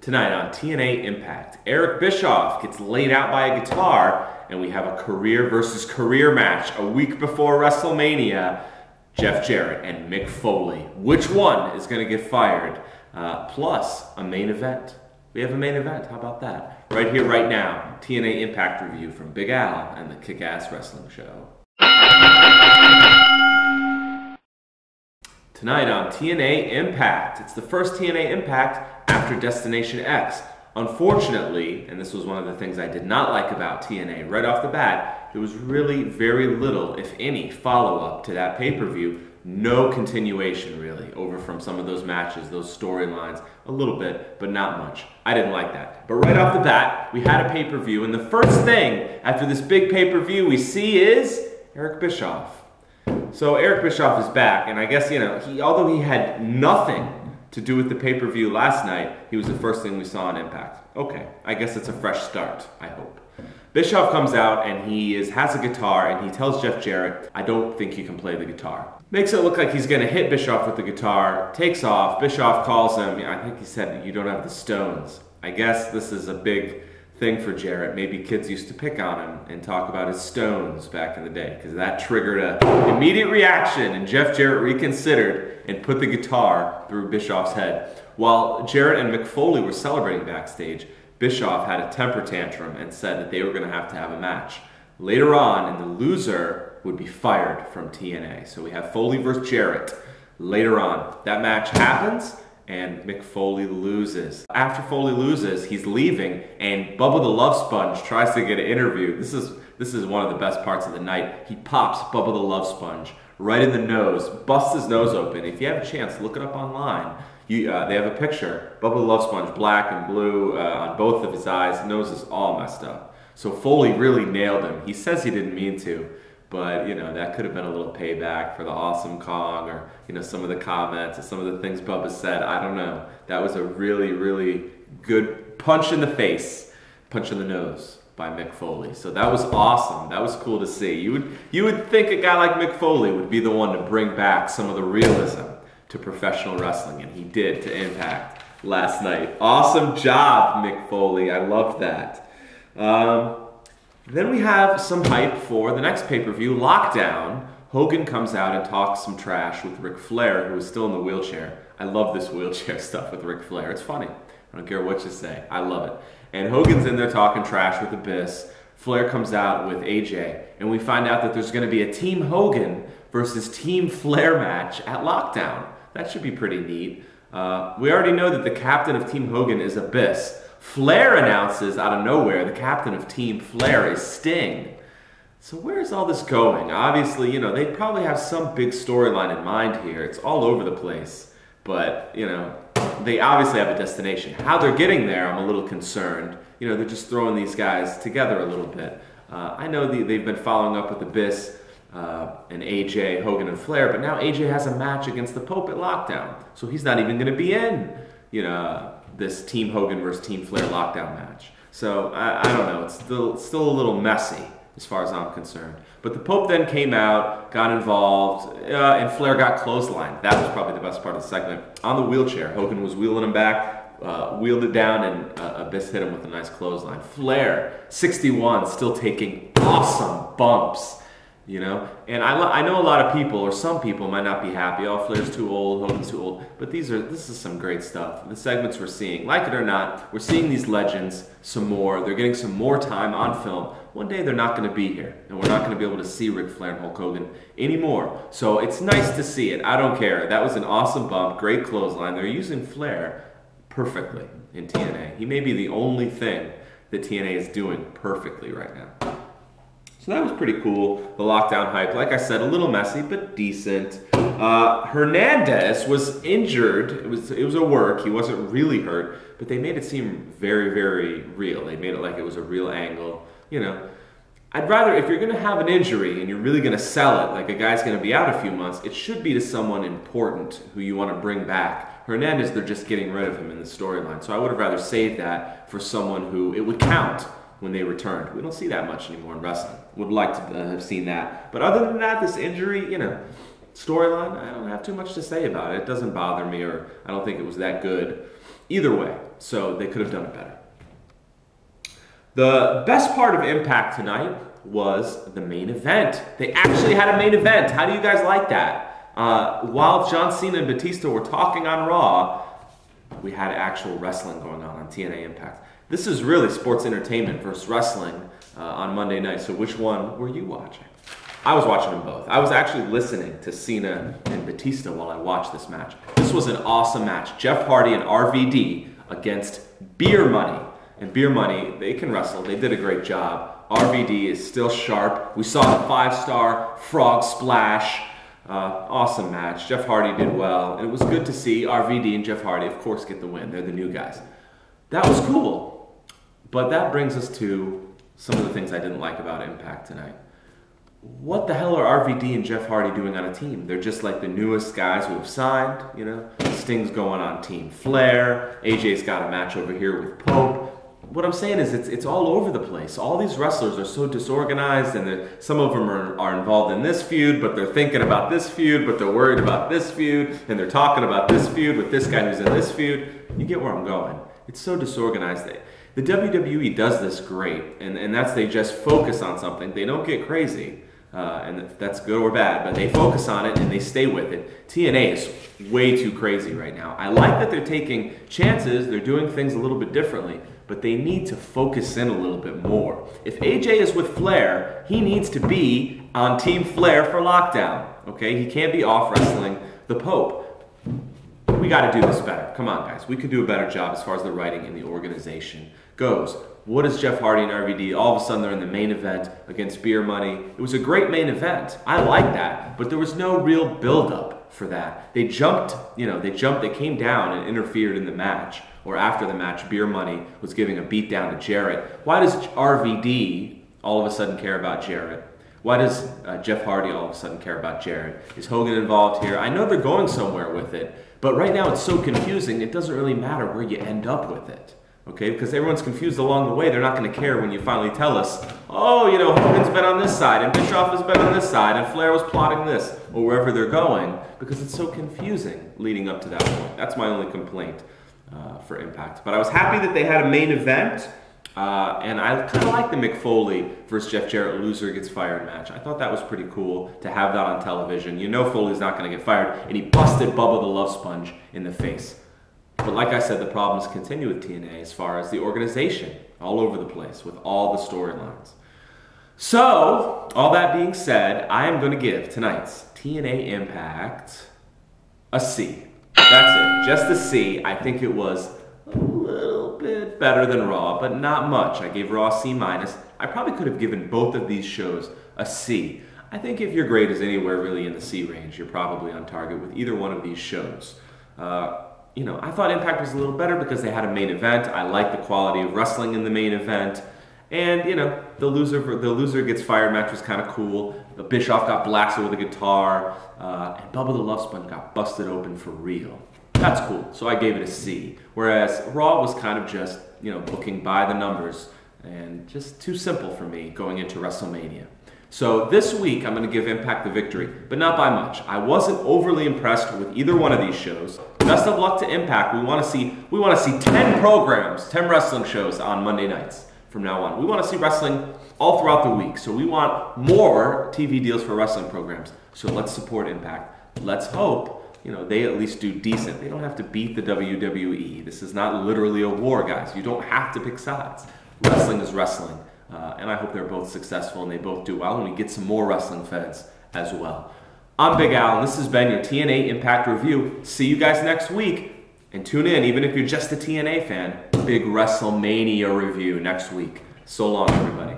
Tonight on TNA Impact, Eric Bischoff gets laid out by a guitar, and we have a career versus career match a week before WrestleMania. Jeff Jarrett and Mick Foley. Which one is going to get fired? Plus, a main event. We have a main event. How about that? Right here, right now, TNA Impact review from Big Al and the Kick-Ass Wrestling Show. Tonight on TNA Impact. It's the first TNA Impact after Destination X. Unfortunately, and this was one of the things I did not like about TNA, right off the bat, there was really very little, if any, follow-up to that pay-per-view. No continuation, really, over from some of those matches, those storylines. A little bit, but not much. I didn't like that. But right off the bat, we had a pay-per-view, and the first thing after this big pay-per-view we see is Eric Bischoff. So Eric Bischoff is back, and I guess, although he had nothing to do with the pay-per-view last night, he was the first thing we saw on Impact. Okay, I guess it's a fresh start, I hope. Bischoff comes out and he has a guitar and he tells Jeff Jarrett, I don't think you can play the guitar. Makes it look like he's going to hit Bischoff with the guitar, takes off, Bischoff calls him, I think he said, you don't have the stones. I guess this is a big thing for Jarrett. Maybe kids used to pick on him and talk about his stones back in the day, because that triggered an immediate reaction, and Jeff Jarrett reconsidered and put the guitar through Bischoff's head. While Jarrett and Mick Foley were celebrating backstage, Bischoff had a temper tantrum and said that they were going to have a match later on, and the loser would be fired from TNA. So we have Foley versus Jarrett later on. That match happens, and Mick Foley loses. After Foley loses, he's leaving, and Bubba the Love Sponge tries to get an interview. This is one of the best parts of the night. He pops Bubba the Love Sponge right in the nose, busts his nose open. If you have a chance, look it up online. They have a picture, Bubba the Love Sponge, black and blue on both of his eyes. Nose is all messed up. So Foley really nailed him. He says he didn't mean to, but that could have been a little payback for the Awesome Kong, or some of the comments or some of the things Bubba said. I don't know. That was a really, really good punch in the face, punch in the nose by Mick Foley. So that was awesome. That was cool to see. You would think a guy like Mick Foley would be the one to bring back some of the realism to professional wrestling, and he did to Impact last night. Awesome job, Mick Foley. I loved that. Then we have some hype for the next pay-per-view, Lockdown. Hogan comes out and talks some trash with Ric Flair, who is still in the wheelchair. I love this wheelchair stuff with Ric Flair. It's funny. I don't care what you say. I love it. And Hogan's in there talking trash with Abyss. Flair comes out with AJ, and we find out that there's going to be a Team Hogan versus Team Flair match at Lockdown. That should be pretty neat. We already know that the captain of Team Hogan is Abyss. Flair announces out of nowhere the captain of Team Flair is Sting. So where is all this going? Obviously, they probably have some big storyline in mind here. It's all over the place. But, they obviously have a destination. How they're getting there, I'm a little concerned. They're just throwing these guys together a little bit. I know they've been following up with Abyss and AJ, Hogan and Flair, but now AJ has a match against the Pope at Lockdown. So he's not even going to be in, this Team Hogan versus Team Flair Lockdown match. So I don't know. It's still a little messy as far as I'm concerned. But the Pope then came out, got involved, and Flair got clotheslined. That was probably the best part of the segment. On the wheelchair, Hogan was wheeling him back, wheeled it down, and Abyss hit him with a nice clothesline. Flair, 61, still taking awesome bumps. And I know a lot of people, or some people, might not be happy. Oh, Flair's too old, Hogan's too old. But this is some great stuff. The segments we're seeing, like it or not, we're seeing these legends some more. They're getting some more time on film. One day they're not going to be here, and we're not going to be able to see Ric Flair and Hulk Hogan anymore. So it's nice to see it. I don't care. That was an awesome bump, great clothesline. They're using Flair perfectly in TNA. He may be the only thing that TNA is doing perfectly right now. So that was pretty cool, the Lockdown hype. Like I said, a little messy, but decent. Hernandez was injured. It was a work. He wasn't really hurt, but they made it seem very, very real. They made it like it was a real angle. I'd rather, if you're going to have an injury and you're really going to sell it, like a guy's going to be out a few months, it should be to someone important who you want to bring back. Hernandez, they're just getting rid of him in the storyline. So I would have rather saved that for someone who it would count when they returned. We don't see that much anymore in wrestling. Would like to have seen that. But other than that, this injury, storyline, I don't have too much to say about it. It doesn't bother me, or I don't think it was that good. Either way, So they could have done it better. The best part of Impact tonight was the main event. They actually had a main event. How do you guys like that? While John Cena and Batista were talking on Raw, we had actual wrestling going on TNA Impact. This is really sports entertainment versus wrestling on Monday night. So which one were you watching? I was watching them both. I was actually listening to Cena and Batista while I watched this match. This was an awesome match. Jeff Hardy and RVD against Beer Money. And Beer Money, they can wrestle. They did a great job. RVD is still sharp. We saw the 5-star frog splash. Awesome match. Jeff Hardy did well. And it was good to see RVD and Jeff Hardy, of course, get the win. They're the new guys. That was cool. But that brings us to some of the things I didn't like about Impact tonight. What the hell are RVD and Jeff Hardy doing on a team? They're just like the newest guys who have signed, you know. Sting's going on Team Flair. AJ's got a match over here with Pope. What I'm saying is it's all over the place. All these wrestlers are so disorganized, and some of them are involved in this feud, but they're thinking about this feud, but they're worried about this feud, and they're talking about this feud with this guy who's in this feud. You get where I'm going. It's so disorganized. The WWE does this great, and that's they just focus on something. They don't get crazy, and that's good or bad, but they focus on it and they stay with it. TNA is way too crazy right now. I like that they're taking chances, they're doing things a little bit differently, but they need to focus in a little bit more. If AJ is with Flair, he needs to be on Team Flair for Lockdown, okay? He can't be off wrestling the Pope. We got to do this better. Come on, guys. We could do a better job as far as the writing in the organization goes. What is Jeff Hardy and RVD? All of a sudden, they're in the main event against Beer Money. It was a great main event. I like that, but there was no real build-up for that. They jumped, they came down and interfered in the match, or after the match, Beer Money was giving a beat down to Jarrett. Why does RVD all of a sudden care about Jarrett? Why does Jeff Hardy all of a sudden care about Jarrett? Is Hogan involved here? I know they're going somewhere with it, but right now it's so confusing, it doesn't really matter where you end up with it. Okay, because everyone's confused along the way. They're not going to care when you finally tell us, oh, Hogan's been on this side, and Bischoff has been on this side, and Flair was plotting this, or wherever they're going, because it's so confusing leading up to that point. That's my only complaint for Impact. But I was happy that they had a main event, and I kind of like the Mick Foley versus Jeff Jarrett loser gets fired match. I thought that was pretty cool to have that on television. Foley's not going to get fired, and he busted Bubba the Love Sponge in the face. But like I said, the problems continue with TNA as far as the organization, all over the place with all the storylines. So, all that being said, I am going to give tonight's TNA Impact a C. That's it, just a C. I think it was a little bit better than Raw, but not much. I gave Raw a C-. I probably could have given both of these shows a C. I think if your grade is anywhere really in the C range, you're probably on target with either one of these shows. I thought Impact was a little better because they had a main event. I like the quality of wrestling in the main event. And, the loser gets fired match was kind of cool. Bischoff got blasted with a guitar. And Bubba the Love Sponge got busted open for real. That's cool. So I gave it a C. Whereas Raw was kind of just, booking by the numbers. And just too simple for me going into WrestleMania. So this week, I'm going to give Impact the victory, but not by much. I wasn't overly impressed with either one of these shows. Best of luck to Impact. We want to see 10 programs, 10 wrestling shows on Monday nights from now on. We want to see wrestling all throughout the week. So we want more TV deals for wrestling programs. So let's support Impact. Let's hope, they at least do decent. They don't have to beat the WWE. This is not literally a war, guys. You don't have to pick sides. Wrestling is wrestling. And I hope they're both successful and they both do well, and we get some more wrestling fans as well. I'm Big Al, and this has been your TNA Impact Review. See you guys next week, and tune in, even if you're just a TNA fan, big WrestleMania review next week. So long, everybody.